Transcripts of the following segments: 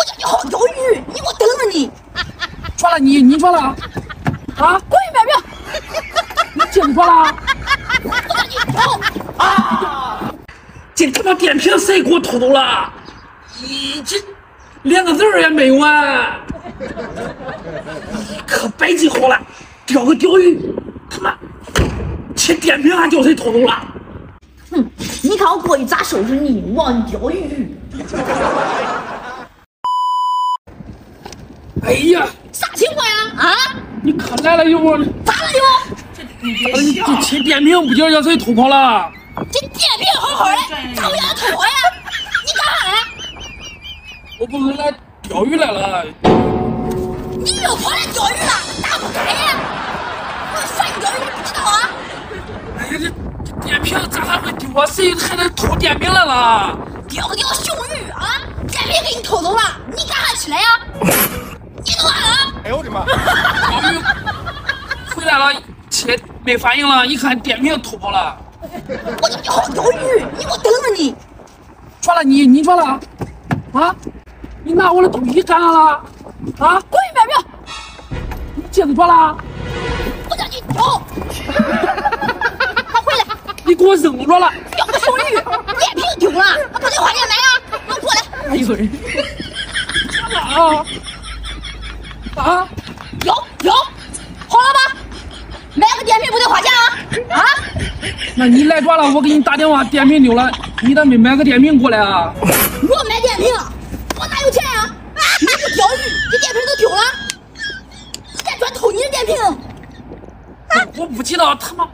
叫你好钓鱼，你给我等着你！抓了你抓了啊？滚一边去！你接不抓了？我叫你走啊！这他妈电瓶谁给我偷走了？这连个人也没有啊！可白记好了，钓个钓鱼，他妈这电瓶还叫谁偷走了？哼！你看我过去咋收拾你？忘钓鱼！哎呀，啥情况呀？啊！你可来了又咋了又？这电瓶不就叫谁偷跑了？这电瓶好好的，咋会让人偷跑呀？你干啥呀？我不是来钓鱼来了。你又跑来钓鱼了？咋不该呀？我算你钓鱼你不知道啊？哎呀，这电瓶咋还会丢啊？谁还能偷电瓶来了？钓个熊鱼啊！电瓶给你偷走了，你干啥去了呀？你干啥了？哎呦我的妈！钓鱼回来了，切没反应了，一看电瓶偷跑了。我叫你好钓鱼，你给我等着你！抓了你抓了啊？你拿我的东西干啥了？啊！滚一边去！你戒指抓了？我叫你走！快回来！你给我扔着了！钓个熊鱼，电瓶丢了，我不得花钱买啊！给我过来！哎呦喂！啊！啊！有，好了吧？买个电瓶不得花钱啊？啊！那你来抓了，我给你打电话，电瓶丢了，你咋没买个电瓶过来啊？我买电瓶，我哪有钱呀？你不钓鱼，这电瓶都丢了，你再专偷你的电瓶！我不知道他妈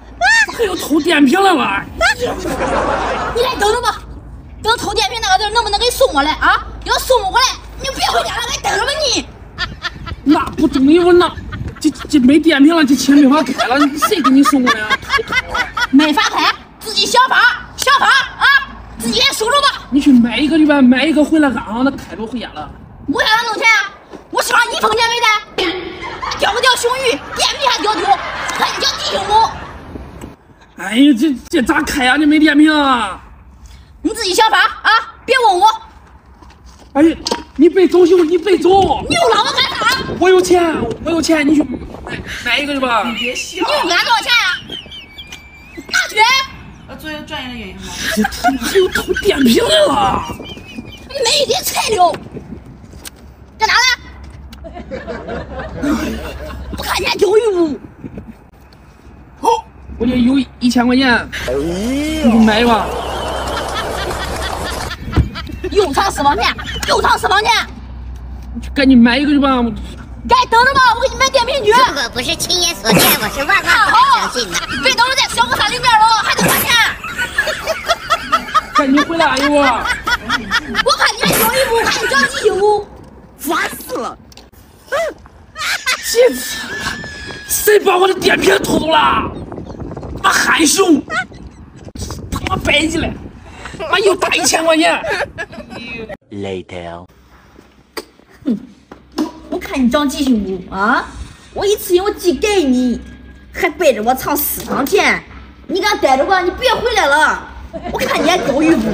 还有偷电瓶了吧？你来等着吧，等偷电瓶那个人能不能给送过来啊？要送不过来，你就别回家了，来等着吧你！那不等于我那这没电瓶了，这车没法开了，谁给你送过来啊？没法开，自己想法啊，自己来收着吧。你去买一个去吧，买一个回来刚好那开着回家了。我让他弄钱啊，我手上一分钱没带，钓个熊鱼，电瓶还钓丢，看你叫弟兄不？哎呀，这咋开呀？这没电瓶啊！你自己想法啊，别问我。哎呀，你别走兄，你别走！你又拉我干啥？我有钱，你去买一个去吧。你别笑。你又干多少钱呀？拿去！作为专业的演员吗？这他妈还有偷电瓶的了！没点材料，干啥呢？不看你还钓鱼不？好，我这有1000块钱，你去买吧。又藏私房钱，你去赶紧买一个去吧。该等着吧，我给你买电瓶去。如果不是亲眼所见，我是万万不能相信的。别等着在小哥山里面了，还得花钱。赶紧回来，哎呦！我看你还钓鱼不？还长记性不？烦死了！这次谁把我的电瓶偷走了？妈憨熊！他妈白起来！妈又打1000块钱。Later。我看你长记性不啊？我一次性我寄给你，还背着我藏私房钱，你敢待着吧？你别回来了！我看你还钓鱼不？